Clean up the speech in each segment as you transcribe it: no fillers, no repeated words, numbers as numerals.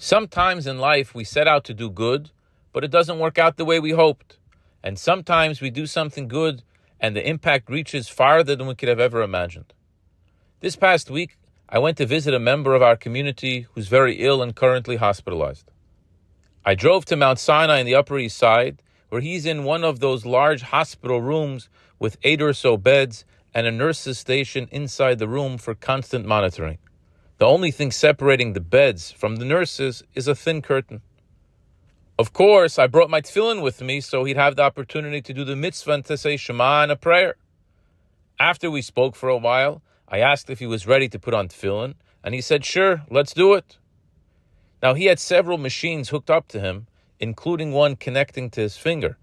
Sometimes in life we set out to do good, but it doesn't work out the way we hoped. And sometimes we do something good and the impact reaches farther than we could have ever imagined. This past week, I went to visit a member of our community who's very ill and currently hospitalized. I drove to Mount Sinai in the Upper East Side, where he's in one of those large hospital rooms with 8 or so beds and a nurse's station inside the room for constant monitoring. The only thing separating the beds from the nurses is a thin curtain. Of course, I brought my Tefillin with me so he'd have the opportunity to do the mitzvah and to say Shema and a prayer. After we spoke for a while, I asked if he was ready to put on Tefillin, and he said, sure, let's do it. Now, he had several machines hooked up to him, including one connecting to his finger.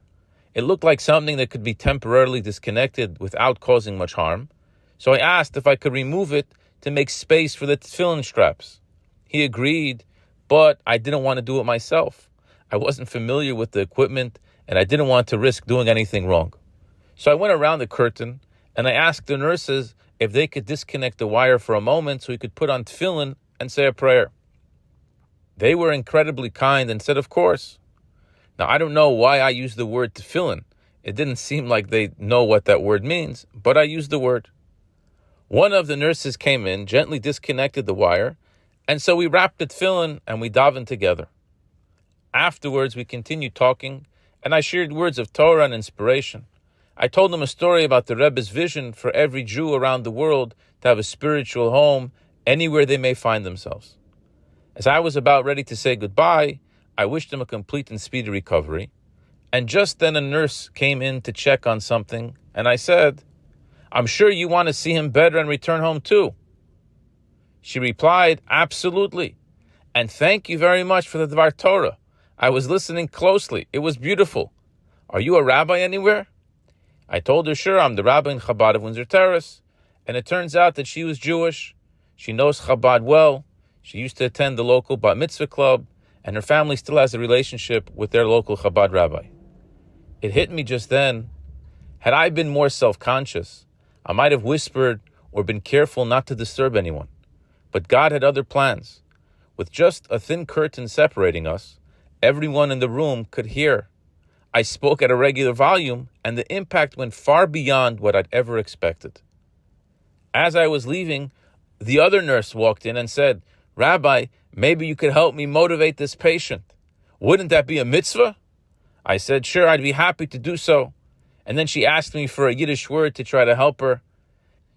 It looked like something that could be temporarily disconnected without causing much harm, so I asked if I could remove it to make space for the Tefillin straps. He agreed, but I didn't want to do it myself. I wasn't familiar with the equipment, and I didn't want to risk doing anything wrong. So I went around the curtain, and I asked the nurses if they could disconnect the wire for a moment so he could put on Tefillin and say a prayer. They were incredibly kind and said, of course. Now, I don't know why I used the word Tefillin. It didn't seem like they know what that word means, but I used the word. One of the nurses came in, gently disconnected the wire, and so we wrapped the Tefillin and we davened together. Afterwards, we continued talking, and I shared words of Torah and inspiration. I told them a story about the Rebbe's vision for every Jew around the world to have a spiritual home anywhere they may find themselves. As I was about ready to say goodbye, I wished them a complete and speedy recovery. And just then a nurse came in to check on something, and I said, I'm sure you want to see him better and return home too. She replied, absolutely. And thank you very much for the Dvar Torah. I was listening closely. It was beautiful. Are you a rabbi anywhere? I told her, sure, I'm the rabbi in Chabad of Windsor Terrace. And it turns out that she was Jewish. She knows Chabad well. She used to attend the local Bat Mitzvah club, and her family still has a relationship with their local Chabad rabbi. It hit me just then. Had I been more self-conscious, I might have whispered or been careful not to disturb anyone. But God had other plans. With just a thin curtain separating us, everyone in the room could hear. I spoke at a regular volume, and the impact went far beyond what I'd ever expected. As I was leaving, the other nurse walked in and said, Rabbi, maybe you could help me motivate this patient. Wouldn't that be a mitzvah? I said, sure, I'd be happy to do so. And then she asked me for a Yiddish word to try to help her.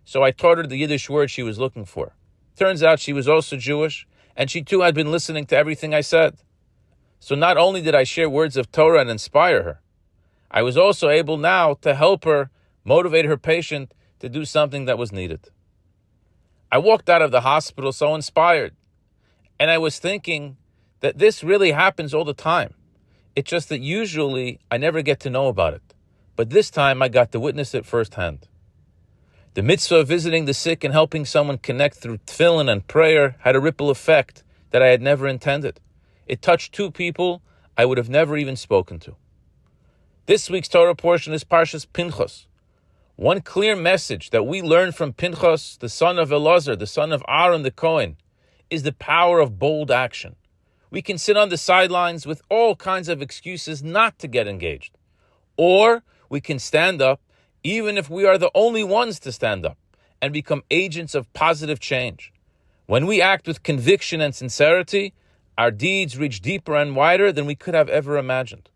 So I taught her the Yiddish word she was looking for. Turns out she was also Jewish, and she too had been listening to everything I said. So not only did I share words of Torah and inspire her, I was also able now to help her motivate her patient to do something that was needed. I walked out of the hospital so inspired, and I was thinking that this really happens all the time. It's just that usually I never get to know about it. But this time I got to witness it firsthand. The mitzvah of visiting the sick and helping someone connect through tefillin and prayer had a ripple effect that I had never intended. It touched 2 people I would have never even spoken to. This week's Torah portion is Parshas Pinchas. One clear message that we learn from Pinchas, the son of Elazar, the son of Aaron the Kohen, is the power of bold action. We can sit on the sidelines with all kinds of excuses not to get engaged. Or we can stand up, even if we are the only ones to stand up, and become agents of positive change. When we act with conviction and sincerity, our deeds reach deeper and wider than we could have ever imagined.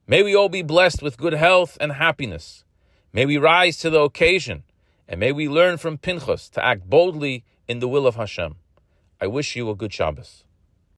May we all be blessed with good health and happiness. May we rise to the occasion, and may we learn from Pinchas to act boldly in the will of Hashem. I wish you a good Shabbos.